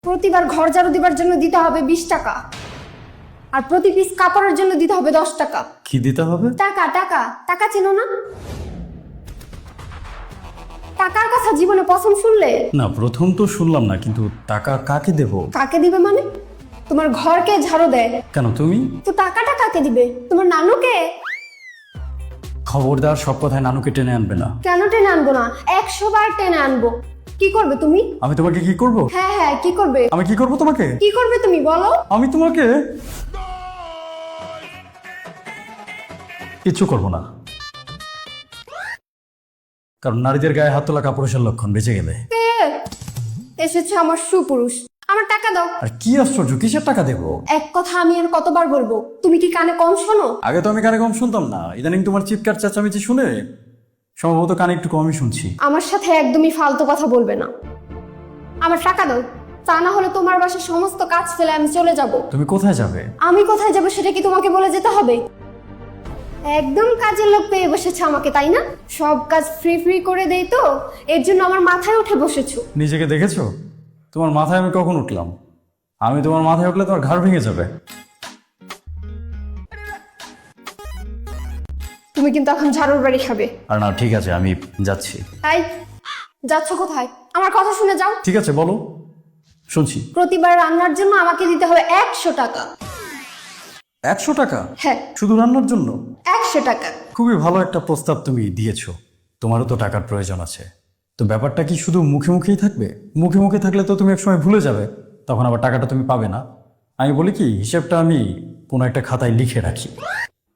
প্রতিবার ঘর ঝাড়ু দিবার জন্য দিতে হবে 20 টাকা, আর প্রতি পিস কাপড়ের জন্য দিতে হবে 10 টাকা। কি দিতে হবে? টাকা টাকা টাকা চেনো না? টাকার কথা জীবনে প্রথম শুনলে? না, প্রথম তো শুনলাম না, কিন্তু টাকা কাকে দেব? কাকে দিবে মানে? তোমার ঘরকে ঝাড়ু দেয় কেন তুমি? তো টাকাটা কাকে দিবে? তোমার নানুকে? খবরদার, সব কথায় নানুকে টেনে আনবে না। কেন টেনে আনবো না? 100 বার টেনে আনবো। কি করবে তুমি? আমি তোমাকে কি করব? হ্যাঁ হ্যাঁ, কি করবে? আমি কি করব তোমাকে? কি করবে তুমি বলো? আমি তোমাকে কিচ্ছু করব না, কারণ নারীদের গায়ে হাত তোলা কাপুরুষের লক্ষণ। বেঁচে গেলে। এসেছে আমার সুপুরুষ, আমার টাকা দাও। আর কি আশ্চর্য, কিসের টাকা দেব? এক কথা আমি আর কতবার বলবো? তুমি কি কানে কম শোনো? আগে তো আমি কানে কম শুনতাম না, ইদানিং তোমার চিৎকার চেঁচামেচি শুনে সম্ভবত কানে একটু কমই শুনছি। আমার সাথে একদমই ফালতু কথা বলবে না। আমার টাকা দাও, তা না হলে তোমার বাসার সমস্ত কাজ ফেলে আমি চলে যাব। তুমি কোথায় যাবে? আমি কোথায় যাব সেটা কি তোমাকে বলে যেতে হবে? একদম কাজের লোক পেয়ে বসেছে আমাকে, তাই না? সব কাজ ফ্রি ফ্রি করে দেই তো, এর জন্য আমার মাথায় উঠে বসেছো। নিজেকে দেখেছো? তোমার মাথায় আমি কখন উঠলাম? আমি তোমার মাথায় উঠলে তোমার ঘাড় ভেঙে যাবে। তুমি কিন্তু এখন ঝাড়ুর বাড়ি খাবে। আর না, ঠিক আছে, আমি যাচ্ছি। তাই যাচ্ছ কোথায়? আমার কথা শুনে যাও। ঠিক আছে, বলো, শুনছি। প্রতিবার রান্নার জন্য আমাকে দিতে হবে 100 টাকা। 100 টাকা? হ্যাঁ, শুধু রান্নার জন্য? 100 টাকা। খুবই ভালো একটা প্রস্তাব তুমি দিয়েছো। তোমারও তো টাকার প্রয়োজন আছে, তো ব্যাপারটা কি শুধু মুখে মুখেই থাকবে? মুখে মুখে থাকলে তো তুমি একসময় ভুলে যাবে, তখন আবার টাকাটা তুমি পাবে না। আমি বলি কি, হিসেবটা আমি কোনো একটা খাতায় লিখে রাখি।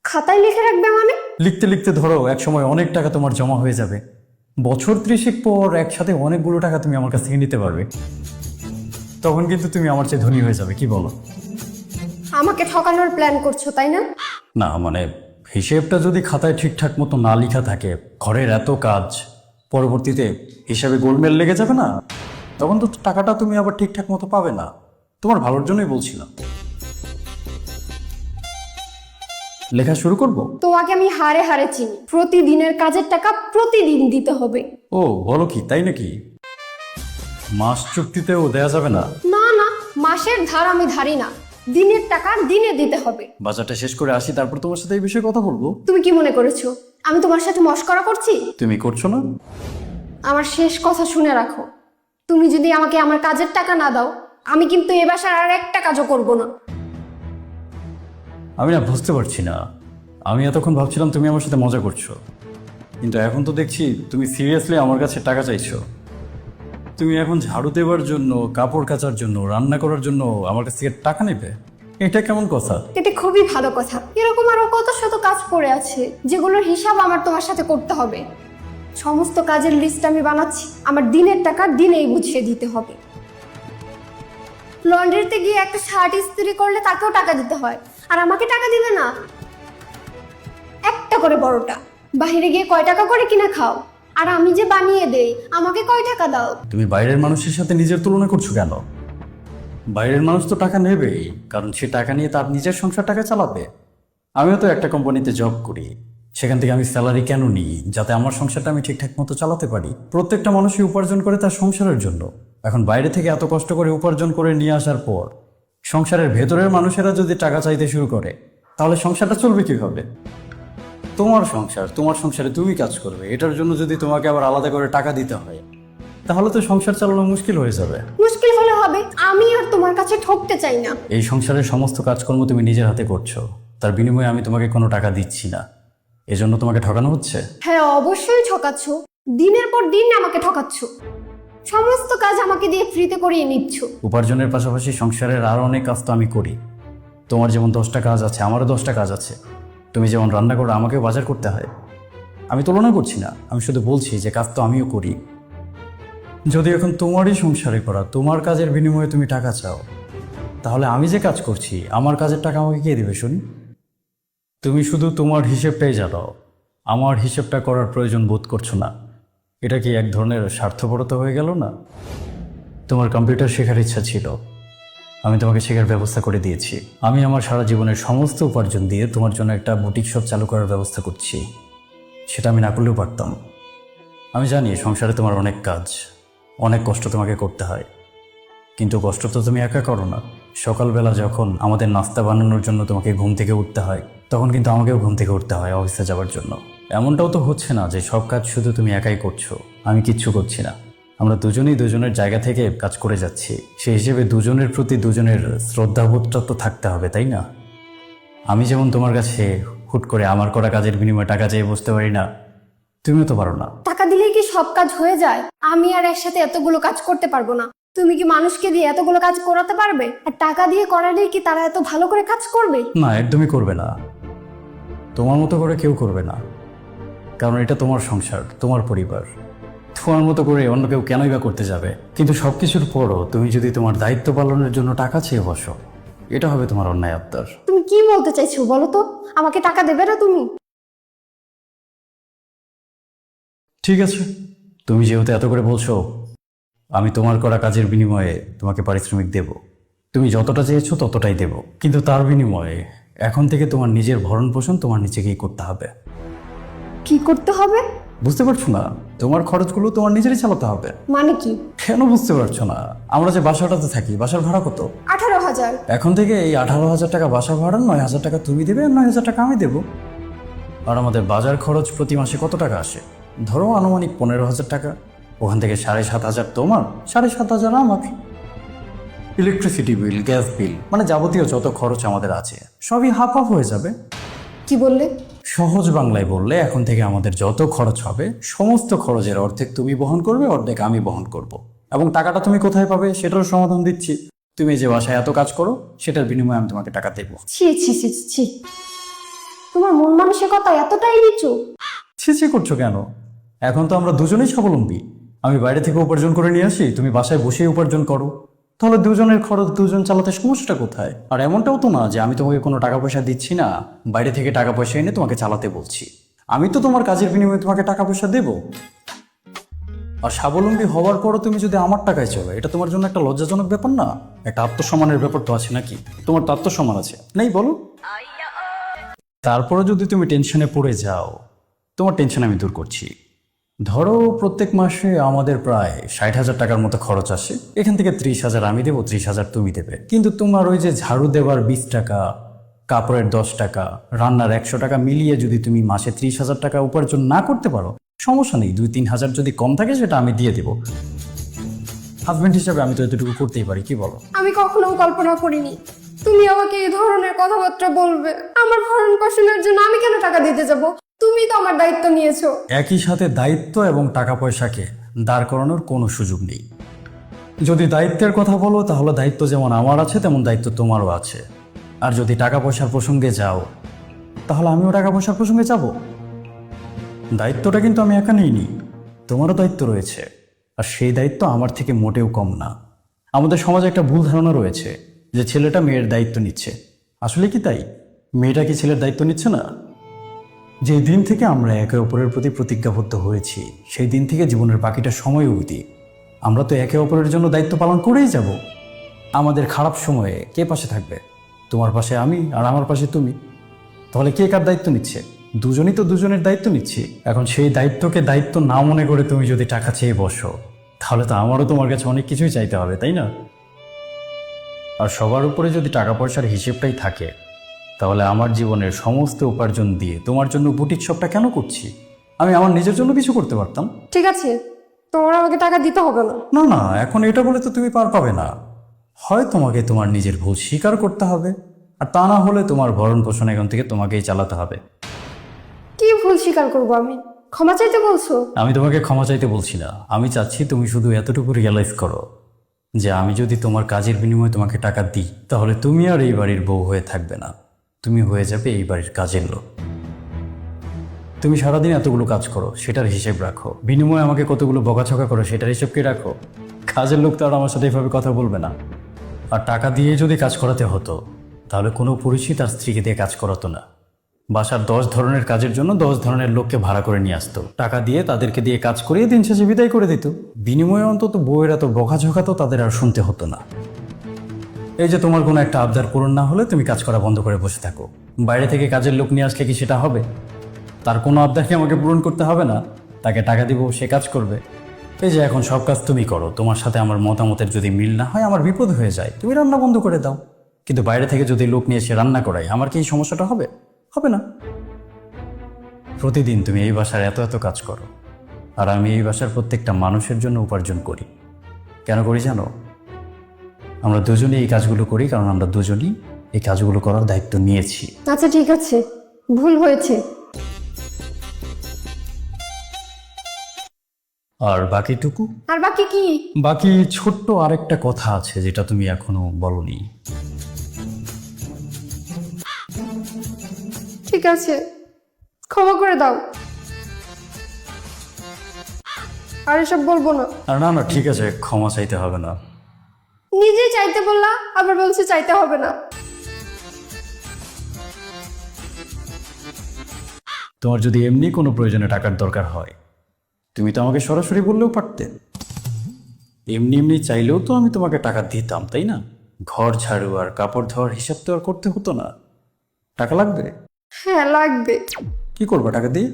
খাতায় লিখে রাখবে মানে? লিখতে লিখতে ধরো এক সময় অনেক টাকা তোমার জমা হয়ে যাবে। বছর 30 পর একসাথে অনেকগুলো টাকা তুমি আমার কাছ থেকে নিতে পারবে। তখন কিন্তু তুমি আমার চেয়ে ধনী হয়ে যাবে, কি বলো? আমাকে ঠকানোর প্ল্যান করছো, তাই না? না মানে, হিসেবটা যদি খাতায় ঠিকঠাক মতো না লেখা থাকে, ঘরের এত কাজ, পরবর্তীতে হিসাবে গোলমেল লেগে যাবে না? তখন তো টাকাটা তুমি আবার ঠিকঠাক মতো পাবে না। তোমার ভালোর জন্যই বলছিলাম। লেখা শুরু করব? তোমাকে আমি হারে হারে চিনি। প্রতিদিনের কাজের টাকা প্রতিদিন দিতে হবে। ও বলো কি, তাই নাকি? মাস চুক্তিতেও দেয়া যাবে না? না না, মাসের ধার আমি ধারি না, দিনের টাকা দিনে দিতে হবে। বাজারটা শেষ করে আসি, তারপর তোমার সাথে এই বিষয়ে কথা বলবো। তুমি কি মনে করেছো আমি তোমার সাথে মশকরা করছি? তুমি করছো না? আমার শেষ কথা শুনে রাখো। তুমি যদি আমাকে আমার কাজের টাকা না দাও, আমি কিন্তু এ বাসার আর একটা কাজও করব না। আমি না বুঝতে পারছি না, আমি এতক্ষণ ভাবছিলাম তুমি আমার সাথে মজা করছো, কিন্তু এখন তো দেখছি তুমি সিরিয়াসলি আমার কাছে টাকা চাইছো। তুমি এখন ঝাড়ু দেওয়ার জন্য, কাপড় কাচার জন্য, রান্না করার জন্য আমার কাছ থেকে টাকা নেবে? এটা কেমন কথা? এটা খুবই ভালো কথা। এরকম আরো কত শত কাজ পড়ে আছে যেগুলোর হিসাব আমার তোমার সাথে করতে হবে। সমস্ত কাজের লিস্ট আমি বানাচ্ছি, আমার দিনের টাকা দিনেই বুঝিয়ে দিতে হবে। লন্ড্রিতে গিয়ে একটা শার্ট ইস্ত্রি করলে তাকেও টাকা দিতে হয়, আর আমাকে টাকা দিবে না? একটা করে বড়টা। বাইরে গিয়ে কয় টাকা করে কিনে খাও, আর আমি যে বানিয়ে দেই আমাকে কয় টাকা দাও? তুমি বাইরের মানুষের সাথে নিজের তুলনা করছো কেন? বাইরের মানুষ তো টাকা নেবেই, কারণ সে টাকা নিয়ে তার নিজের সংসার টাকা চালাবে। আমিও তো একটা কোম্পানিতে জব করি, সেখান থেকে আমি স্যালারি কেন নিই? যাতে আমার সংসারটা আমি ঠিকঠাক মতো চালাতে পারি। প্রত্যেকটা মানুষই উপার্জন করে তার সংসারের জন্য। এখন বাইরে থেকে এত কষ্ট করে উপার্জন করে নিয়ে আসার পর সংসারের ভেতরের মানুষেরা যদি টাকা চাইতে শুরু করে, তাহলে সংসারটা চলবে কিভাবে? তোমার সংসার, তোমার সংসারে তুমি কাজ করবে, এটার জন্য যদি তোমাকে আবার আলাদা করে টাকা দিতে হয়, তাহলে তো সংসার চালানো মুশকিল হয়ে যাবে। মুশকিল হলে হবে, আমি আর তোমার কাছে ঠকতে চাই না। এই সংসারের সমস্ত কাজকর্ম তুমি নিজের হাতে করছো, তার বিনিময়ে আমি তোমাকে কোনো টাকা দিচ্ছি না। এজন্য তোমাকে ঠকানো হচ্ছে। হ্যাঁ অবশ্যই ঠকাচ্ছ, দিনের পর দিন আমাকে ঠকাচ্ছ। সমস্ত কাজ আমাকে দিয়ে ফ্রিতে করিয়ে নিচ্ছ। উপার্জনের পাশাপাশি সংসারের আরও অনেক কাজ তো আমি করি। তোমার যেমন 10টা কাজ আছে, আমারও 10টা কাজ আছে। তুমি যেমন রান্না করো, আমাকেও বাজার করতে হয়। আমি তুলনা করছি না, আমি শুধু বলছি যে কাজ তো আমিও করি। যদি এখন তোমারই সংসারে করা, তোমার কাজের বিনিময়ে তুমি টাকা চাও, তাহলে আমি যে কাজ করছি আমার কাজের টাকা আমাকে কে দেবে শুনি? তুমি শুধু তোমার হিসেবটাই জানো, আমার হিসেবটা করার প্রয়োজন বোধ করছো না। এটা কি এক ধরনের স্বার্থপরতা হয়ে গেল না? তোমার কম্পিউটার শেখার ইচ্ছা ছিল, আমি তোমাকে শেখার ব্যবস্থা করে দিয়েছি। আমি আমার সারা জীবনের সমস্ত উপার্জন দিয়ে তোমার জন্য একটা বুটিক শপ চালু করার ব্যবস্থা করছি। সেটা আমি না করলেও পারতাম। আমি জানি সংসারে তোমার অনেক কাজ, অনেক কষ্ট তোমাকে করতে হয়, কিন্তু কষ্ট তো তুমি একা করো না। সকালবেলা যখন আমাদের নাস্তা বানানোর জন্য তোমাকে ঘুম থেকে উঠতে হয়, তখন কিন্তু আমাকেও ঘুম থেকে উঠতে হয় অফিসে যাওয়ার জন্য। এমনটাও তো হচ্ছে না যে সব কাজ শুধু তুমি একাই করছো, আমি কিচ্ছু করছি না। আমরা দুজনেই দুজনের জায়গা থেকে কাজ করে যাচ্ছি। সেই হিসেবে দুজনের প্রতি দুজনের শ্রদ্ধাবোধটা তো থাকতে হবে, তাই না? আমি যেমন তোমার কাছে হুট করে আমার করা কাজের বিনিময়ে টাকা চেয়ে বসতে পারি না, তুমিও তো পারো না। টাকা দিলেই কি সব কাজ হয়ে যায়? আমি আর একসাথে এতগুলো কাজ করতে পারবো না। তুমি কি মানুষকে দিয়ে এতগুলো কাজ করাতে পারবে? আর টাকা দিয়ে করালেই কি তারা এত ভালো করে কাজ করবে? না, একদমই করবে না। তোমার মতো করে কেউ করবে না, কারণ এটা তোমার সংসার, তোমার পরিবার। তোমার মতো করে অন্য কেউ কেনই বা করতে যাবে? কিন্তু সবকিছুর পরও তুমি যদি তোমার দায়িত্ব পালনের জন্য টাকা চেয়ে বসো, এটা হবে তোমার অন্যায় আবদার। তুমি কি বলতে চাইছো বলো তো? আমাকে টাকা দেবে না তুমি? ঠিক আছে, তুমি যেহেতু এত করে বলছো, আমি তোমার করা কাজের বিনিময়ে তোমাকে পারিশ্রমিক দেব। তুমি যতটা চেয়েছো ততটাই দেব, কিন্তু তার বিনিময়ে এখন থেকে তোমার নিজের ভরণ পোষণ তোমার নিজেকেই করতে হবে। কি করতে হবে? বুঝতে পারছো না? তোমার খরচগুলো তোমার নিজেরই চালাতে হবে। মানে কি? কেন বুঝতে পারছো না? আমরা যে বাসাটাতে থাকি, বাসার ভাড়া কত? 18,000। এখন থেকে এই 18,000 টাকা বাসা ভাড়া, 9,000 টাকা তুমি দেবে আর 9,000 টাকা আমি দেবো। আর আমাদের বাজার খরচ প্রতি মাসে কত টাকা আসে? ধরো আনুমানিক 15,000 টাকা। ওখান থেকে 7,500 তোমার, 7,500 আমার। ইলেকট্রিসিটি বিল, গ্যাস বিল, মানে যাবতীয় যত খরচ আমাদের আছে সবই হাফ হাফ হয়ে যাবে। কি বললে? সহজ বাংলায় বললে, এখন থেকে আমাদের যত খরচ হবে সমস্ত খরচের অর্ধেক তুমি বহন করবে, অর্ধেক আমি বহন করব। এবং টাকাটা তুমি কোথায় পাবে সেটারও সমাধান দিচ্ছি। তুমি যে বাসায় এত কাজ করো, সেটার বিনিময়ে আমি তোমাকে টাকা দেবো। ছি ছি ছি ছি, তোমার মন মানসিকতা এতটাই নিচু? ছি করছো কেন? এখন তো আমরা দুজনেই স্বাবলম্বী। আমি বাইরে থেকে উপার্জন করে নিয়ে আসি, তুমি বাসায় বসেই উপার্জন করো। তাহলে দুজনের খরচ দুজন চালাতে সমস্যাটা কোথায়? আর এমনটাও তো না যে আমি তোমাকে কোনো টাকা পয়সা দিচ্ছি না, বাইরে থেকে টাকা পয়সা এনে তোমাকে চালাতে বলছি। আমি তো তোমার কাজের বিনিময়ে তোমাকে টাকা পয়সা দেবো। আর স্বাবলম্বী হওয়ার পরও তুমি যদি আমার টাকায় চলো, এটা তোমার জন্য একটা লজ্জাজনক ব্যাপার না? একটা আত্মসম্মানের ব্যাপার তো আছে নাকি? তোমার তো আত্মসম্মান আছে, নেই বলো? তারপরে যদি তুমি টেনশনে পড়ে যাও, তোমার টেনশন আমি দূর করছি। ধরো প্রত্যেক মাসে আমাদের প্রায় 60,000 টাকার মতো খরচ আসে। এখান থেকে 30,000 আমি দেবো, 30,000 তুমি দেবে। কিন্তু তোমার ওই যে ঝাড়ু দেওয়ার 20 টাকা, কাপড়ের 10 টাকা, রান্নার 100 টাকা মিলিয়ে যদি তুমি মাসে 30,000 টাকা উপার্জন না করতে পারো, সমস্যা নেই। 2-3,000 যদি কম থাকে সেটা আমি দিয়ে দেবো। হাজবেন্ড হিসাবে আমি তো এতটুকু করতেই পারি, কি বলো? আমি কখনো কল্পনা করিনি তুমি আমাকে এই ধরনের কথাবার্তা বলবে। আমার ভরণ পোষণের জন্য আমি কেন টাকা দিতে যাব? তুমি তো আমার দায়িত্ব নিয়েছো। একই সাথে দায়িত্ব এবং টাকা পয়সাকে দাঁড় করানোর কোনো সুযোগ নেই। যদি দায়িত্বের কথা বলো, তাহলে দায়িত্ব যেমন আমার আছে তেমন দায়িত্ব তোমারও আছে। আর যদি টাকা পয়সার প্রসঙ্গে যাও, তাহলে আমিও টাকা পয়সার প্রসঙ্গে যাব। দায়িত্বটা কিন্তু আমি একা নিইনি, তোমারও দায়িত্ব রয়েছে। আর সেই দায়িত্ব আমার থেকে মোটেও কম না। আমাদের সমাজে একটা ভুল ধারণা রয়েছে যে ছেলেটা মেয়ের দায়িত্ব নিচ্ছে। আসলে কি তাই? মেয়েটা কি ছেলের দায়িত্ব নিচ্ছে না? যে দিন থেকে আমরা একে অপরের প্রতি প্রতিজ্ঞাবদ্ধ হয়েছি, সেই দিন থেকে জীবনের বাকিটা সময় অবধি আমরা তো একে অপরের জন্য দায়িত্ব পালন করেই যাব। আমাদের খারাপ সময়ে কে পাশে থাকবে? তোমার পাশে আমি আর আমার পাশে তুমি। তাহলে কে কার দায়িত্ব নিচ্ছে? দুজনই তো দুজনের দায়িত্ব নিচ্ছি। এখন সেই দায়িত্বকে দায়িত্ব না মনে করে তুমি যদি টাকা চেয়ে বসো, তাহলে তো আমারও তোমার কাছে অনেক কিছুই চাইতে হবে, তাই না? আর সবার উপরে যদি টাকা পয়সার হিসেবটাই থাকে, তাহলে আমার জীবনের সমস্ত উপার্জন দিয়ে তোমার জন্য বুটিক শপটা কেন করছি? আমি আমার নিজের জন্য কিছু করতে পারতাম। ঠিক আছে, তোমার আমাকে টাকা দিতে হবে না। না না, এখন এটা বলে তো তুমি পার পাবে না। হয় তোমাকে তোমার নিজের ভুল স্বীকার করতে হবে, আর তা না হলে তোমার ভরণ পোষণ এখন থেকে তোমাকেই চালাতে হবে। কি ভুল স্বীকার করবো আমি? ক্ষমা চাইতে বলছো? আমি তোমাকে ক্ষমা চাইতে বলছি না, আমি চাচ্ছি তুমি শুধু এতটুকু রিয়েলাইজ করো যে আমি যদি তোমার কাজের বিনিময়ে তোমাকে টাকা দিই, তাহলে তুমি আর এই বাড়ির বউ হয়ে থাকবে না, তুমি হয়ে যাবে এই বাড়ির কাজের লোক। তুমি সারাদিন এতগুলো কাজ করো, সেটার হিসেব রাখো। বিনিময়ে আমাকে কতগুলো বকাঝকা করো, সেটার হিসেব কি রাখো? কাজের লোক তো আর আমার সাথে এইভাবে কথা বলবে না। আর টাকা দিয়ে যদি কাজ করাতে হতো, তাহলে কোনো পুরুষই তার স্ত্রীকে দিয়ে কাজ করাতো না। বাসার 10 ধরনের কাজের জন্য 10 ধরনের লোককে ভাড়া করে নিয়ে আসতো, টাকা দিয়ে তাদেরকে দিয়ে কাজ করিয়ে দিন শেষে বিদায় করে দিত। বিনিময়ে অন্তত বউয়ের এত বকাঝকা তো তাদের আর শুনতে হতো না। এই যে তোমার কোনো একটা আবদার পূরণ না হলে তুমি কাজ করা বন্ধ করে বসে থাকো, বাইরে থেকে কাজের লোক নিয়ে আসলে কি সেটা হবে? তার কোনো আবদারকে আমাকে পূরণ করতে হবে না, তাকে টাকা দিব, সে কাজ করবে। এই যে এখন সব কাজ তুমি করো, তোমার সাথে আমার মতামতের যদি মিল না হয়, আমার বিপদ হয়ে যায়, তুমি রান্না বন্ধ করে দাও। কিন্তু বাইরে থেকে যদি লোক নিয়ে এসে রান্না করাই, আমার কি এই সমস্যাটা হবে? হবে না। প্রতিদিন তুমি এই বাসার এত এত কাজ করো, আর আমি এই বাসার প্রত্যেকটা মানুষের জন্য উপার্জন করি। কেন করি জানো? আমরা দুজনেই এই কাজগুলো করি, কারণ আমরা দুজনেই এই কাজগুলো করার দায়িত্ব নিয়েছি। আচ্ছা ঠিক আছে, ভুল হয়েছে। আর বাকিটুকু, আর বাকি কি? বাকি ছোট্ট আরেকটা কথা আছে যেটা তুমি এখনো বলনি। ঠিক আছে, ক্ষমা করে দাও। আর এসব বলবো না। আর না না, ঠিক আছে, ক্ষমা চাইতে হবে না। নিজে চাইতে বললা, আবার বলছে চাইতে হবে না। তোমার যদি এমনি কোনো প্রয়োজনে টাকার দরকার হয়, তুমি তো আমাকে সরাসরি বললেও পারতে। এমনি এমনি চাইলেও তো আমি তোমাকে টাকা দিতাম, তাই না? ঘর ঝাড়ু আর কাপড় ধোয়ার হিসাব তো আর করতে হতো না। টাকা লাগবে? হ্যাঁ লাগবে। কি করবা টাকা দিয়ে?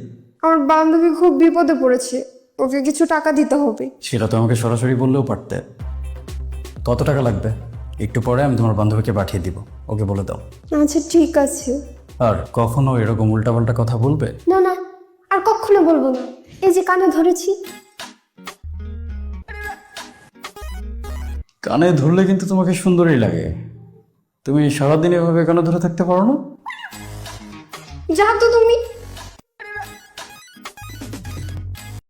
আমার বান্ধবী খুব বিপদে পড়েছে, ওকে কিছু টাকা দিতে হবে। সেটা তো আমাকে সরাসরি বললেও পারতে। কত টাকা লাগবে? একটু পরে আমি তোমার বান্ধবীকে পাঠিয়ে দিব, ওকে বলে দাও। আচ্ছা ঠিক আছে। আর কখনো এরকম উল্টাপাল্টা কথা বলবে? না না, আর কখনো বলবো না। এই যে কানে ধরেছি। কানে ধরলে কিন্তু তোমাকে সুন্দরই লাগে। তুমি সারাদিন এভাবে কানে ধরে থাকতে পারো না? যা তো তুমি।